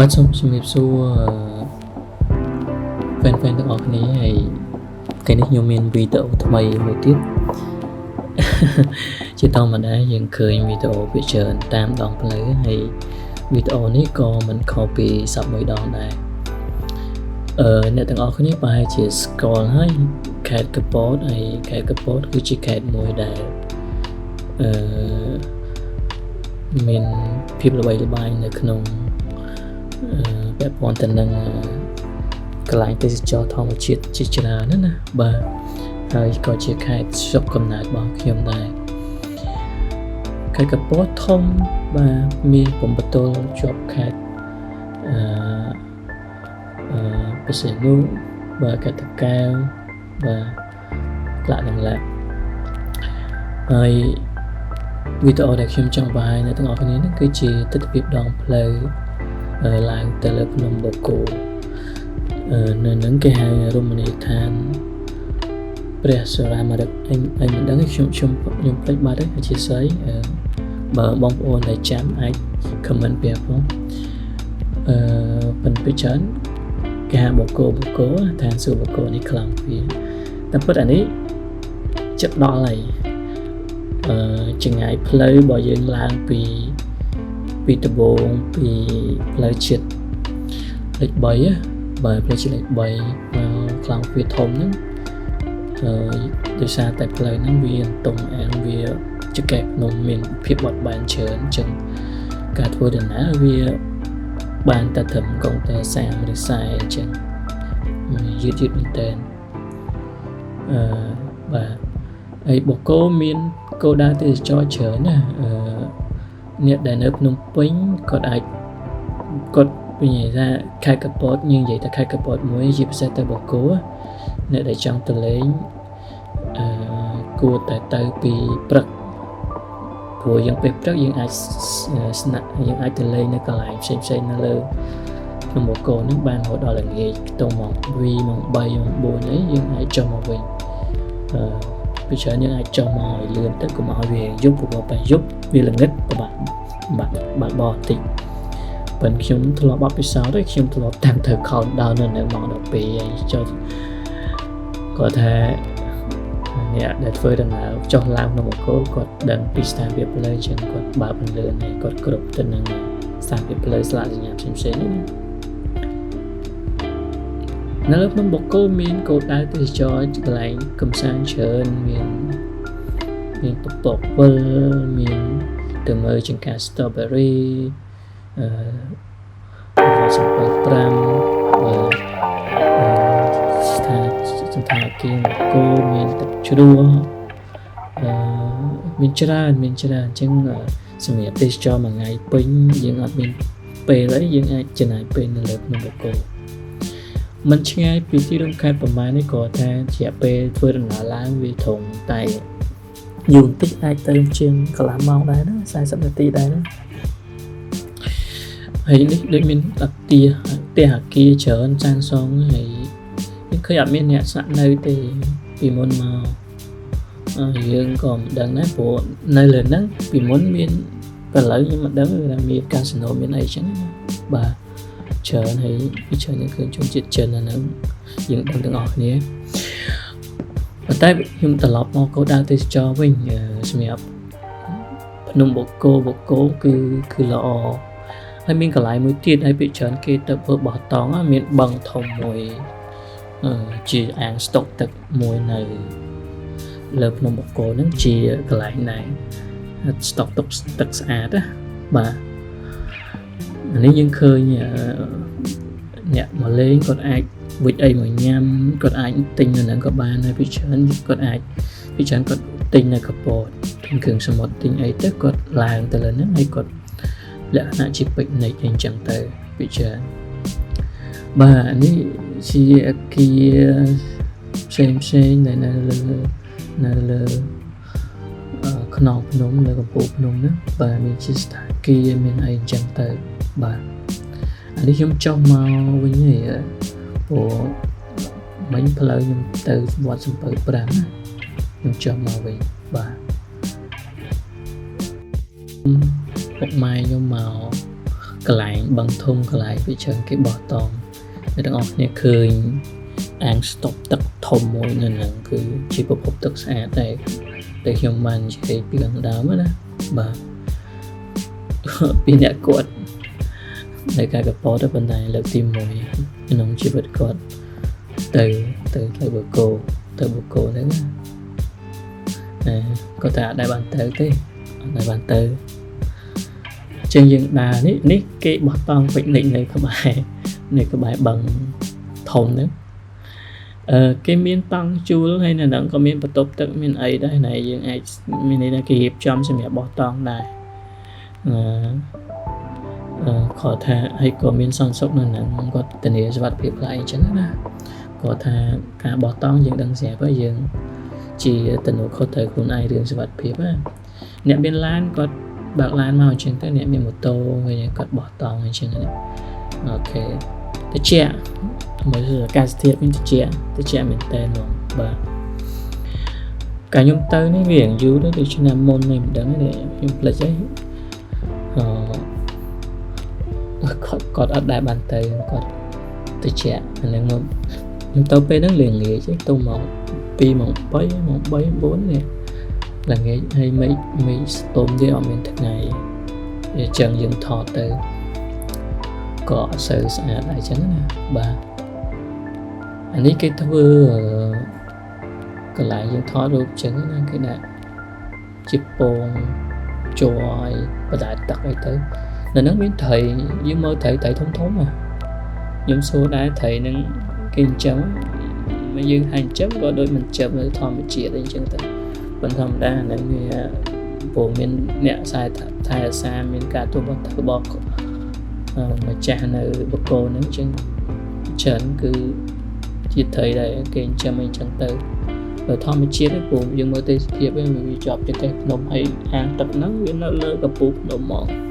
បាទសូមជំរាបសួរហ្វេនទាំងអស់គ្នាហើយថ្ងៃនេះខ្ញុំមានវីដេអូថ្មីមួយទៀតជាធម្មតាយើងឃើញវីដេអូវាច្រើនតាមដងផ្លូវហើយវីដេអូនេះក៏មិនខុសពីសពមួយដងដែរអ្នកទាំងអស់គ្នាប្រហែលជាស្គាល់ហើយខេត្តកពតហើយខេត្តកពតគឺជាខេត្តមួយដែលមានភាពល្បីល្បាញនៅក្នុងពាក់ព័ន្ធទៅនឹងកន្លែងទេសចរណ៍ធម្មជាតិជាច្រើនណាបាទហើយក៏ជាខេត្តស្រុកកំណើតរបស់ខ្ញុំដែរខេត្តកពតធំបាទមានបំបត្តិជាប់ខេត្តពិសេសនោះបាទខេត្តតាកែវបាទក្លាក់នឹងឡាហើយវីដេអូដែលខ្ញុំចង់បង្ហាញនៅទាំងអស់គ្នានេះគឺជាទស្សនវិជ្ជាដងផ្លូវឡើងទៅលើភ្នំបូកគោនៅនឹងគេហៅរមណីយដ្ឋានព្រះសុរាមរិទ្ធអីមិនដឹងខ្ញុំភ្លេចបាត់ហើយអធិស្ឋានបើបងប្អូនដែលចាំអាច comment ពីផងប៉ុន្តែច្រើនគេហៅបូកគោឋានសួគ៌បូកគោនេះខ្លាំងវាតែពិតអានេះចិត្តដល់ហើយចម្ងាយផ្លូវរបស់យើងឡើងពីដំបូងពីផ្លូវជាតិលេខ3បាទផ្លូវជាតិលេខ3ខ្លាំងវាធំហ្នឹងដោយសារតែផ្លូវហ្នឹងវាតង់អាងវាចកែភ្នំមានភាពបត់បែនច្រើនអញ្ចឹងការធ្វើដំណើរវាបានតែត្រឹមកុងតែ30ឬ40អញ្ចឹងយឺតមែនតើបាទហើយបូកគោមានគោលដៅទេសចរច្រើនណាអ្នកដែលនៅភ្នំពេញគាត់អាចគាត់និយាយថាខេត្តកពតយើងនិយាយថាខេត្តកពតមួយជាពិសេសទៅបូកគោអ្នកដែលចង់ទៅលេងគួរតែទៅពីព្រឹកព្រោះយើងពេលព្រឹកយើងអាចស្នាក់យើងអាចទៅលេងនៅកន្លែងផ្សេងនៅលើភ្នំបូកគោនឹងបានរហូតដល់ល្ងាចខ្ទង់ម៉ោង2ម៉ោង3ម៉ោង4អីយើងអាចចុះមកវិញពីច្រើនយើងអាចចុះមកឲ្យលឿនទៅកុំឲ្យវាយប់ព្រោះពេលយប់វាល្ងឹតបាត់បោះតិចប៉ុន្តែខ្ញុំធ្លាប់បបពិសោធន៍ខ្ញុំធ្លាប់តាំងទៅខោដោននៅម៉ោង12ហើយចុះគាត់ថាអ្នកដែលធ្វើដំណើរចុះឡើងនៅបូកគោគាត់ដឹងពីស្ថានភាពផ្លូវចឹងគាត់បើកពន្លឿនហើយគាត់គ្រប់ទៅនឹងស្ថានភាពផ្លូវស្លាកសញ្ញាផ្សេងនេះនៅលើភ្នំបូកគោមានគោលដៅទេសចរណ៍កន្លែងកំសាន្តច្រើនមានពពកវិលមានទៅមើលចង្កា strawberry សំពៅ5ស្ថានភាពបូកគោមានទឹកជ្រោះមានច្រើនអញ្ចឹងសម្រាប់ទេសចរណ៍មួយថ្ងៃពេញយើងអត់មានពេលអីយើងអាចចំណាយពេលនៅលើភ្នំបូកគោមិនឆ្ងាយពីទីរួមខេត្តប្រមាណនេះក៏ថាជាពេលធ្វើដំណើរឡើងវាត្រង់តែយូរបន្តិចអាចទៅជាងកន្លះម៉ោងដែរណា40នាទីដែរណាហើយនេះដូចមានផ្ទះអគារច្រើនសាងសង់ហើយយើងឃើញអត់មានអ្នកស្នាក់នៅទេពីមុនមកយើងក៏មិនដឹងដែរព្រោះនៅលើហ្នឹងពីមុនមានឥឡូវខ្ញុំមិនដឹងថាមានកាស៊ីណូមានអីចឹងណាបាទច្រើនហើយពីច្រើនយើងឃើញជនជាតិចិនអាហ្នឹងយើងដឹងទាំងអស់គ្នាប៉ុន្តែខ្ញុំត្រឡប់មកគោលដៅទេសចរវិញសម្រាប់ភ្នំបូកគោគឺល្អហើយមានកន្លែងមួយទៀតហើយពីច្រើនគេទៅធ្វើបោះតង់មានបឹងធំមួយជាអាងស្តុកទឹកមួយនៅលើភ្នំបូកគោហ្នឹងជាកន្លែងដែរស្តុកទឹកស្អាតណាបាទអានេះយើងឃើញអ្នកមកលេងគាត់អាចវិចអីមកញ៉ាំគាត់អាចទិញនៅហ្នឹងក៏បានហើយពីច្រើនគាត់ទិញនៅកពតទិញគ្រឿងសមុទ្រទិញអីទៅគាត់ឡើងទៅលើហ្នឹងហើយគាត់លក្ខណៈជាពិកនិចអីចឹងទៅពីច្រើនបាទនេះជាអគារផ្សេងដែលនៅលើខ្នងភ្នំនៅកំពូលភ្នំហ្នឹងបាទមានជាស្ថានភាពមានអីចឹងទៅបាទអានេះខ្ញុំចុះមកវិញហើយព្រោះមិញផ្លូវខ្ញុំទៅវត្តសំពៅ5ណាខ្ញុំចុះមកវិញបាទពុកម៉ែខ្ញុំមក កន្លែងបឹងធំកន្លែងវាច្រើនគេបោះតង់អ្នកទាំងអស់គ្នាឃើញអាងស្តុបទឹកធំមួយនៅហ្នឹងគឺជាប្រភពទឹកស្អាតតែខ្ញុំបាននិយាយពីខាងដើមណាបាទពីអ្នកគាត់ในការកពតទៅប៉ុន្តែលើកទី1ក្នុងជីវិតគាត់ទៅបកគោហ្នឹងគាត់ថាអត់ដែលបានទៅទេអត់ដែលបានទៅជាងយើងដើរនេះគេបោះតង់ពិកនិចនៅក្បែរបឹងធំហ្នឹងគេមានតង់ជួលហើយនៅហ្នឹងក៏មានបន្ទប់ទឹកមានអីដែរណែយើងអាចមានន័យថាគេរៀបចំសម្រាប់បោះតង់ដែរគាត់ថាហើយក៏មានសន្តិសុខនៅហ្នឹងគាត់ធានាសុវត្ថិភាពខ្លះអីចឹងណាគាត់ថាការបោះតង់យើងដឹងស្រាប់ហើយយើងជាទំនួលខុសត្រូវខ្លួនឯងរឿងសុវត្ថិភាពណាអ្នកមានឡានគាត់បើកឡានមកអញ្ចឹងទៅអ្នកមានម៉ូតូហើយគាត់បោះតង់អញ្ចឹងណាអូខេតិចមើលអាកាសធាតុមានតិចមែនតើបងបាទកាលខ្ញុំទៅនេះវាយូរទៅឆ្នាំមុននេះមិនដឹងទេខ្ញុំភ្លេចហើយគាត់អត់ដែលបានទៅគាត់តិចហ្នឹងខ្ញុំទៅពេលហ្នឹងល្ងាចទៅមក2ម៉ោង3ម៉ោង3 4នេះល្ងាចហើយមេឃស្ទុំទៀតអត់មានថ្ងៃអញ្ចឹងយើងថតទៅក៏អត់សូវស្អាតដែរអញ្ចឹងណាបាទអានេះគេធ្វើកន្លែងយើងថតរូបអញ្ចឹងណាគេដាក់ជាពងជ័រឲ្យបដាទឹកអីទៅនៅហ្នឹងមានត្រីយើងមើលត្រីធំណាខ្ញុំសួរដែរត្រីហ្នឹងគេចិញ្ចឹមមកយើងហាញចិញ្ចឹមក៏ដូចមិនចិញ្ចឹមនៅធម្មជាតិអីចឹងទៅប៉ុន្តែធម្មតាហ្នឹងវាព្រោះមានអ្នកខ្សែថែរក្សាមានការទូបបបម្ចាស់នៅបកគោហ្នឹងចឹងច្រើនគឺជាត្រីដែលគេចិញ្ចឹមអីចឹងទៅដោយធម្មជាតិព្រោះយើងមើលទេសភាពវាជាប់ជាតែភ្នំហើយអាងទឹកហ្នឹងវានៅលើកំពូលភ្នំហ្មង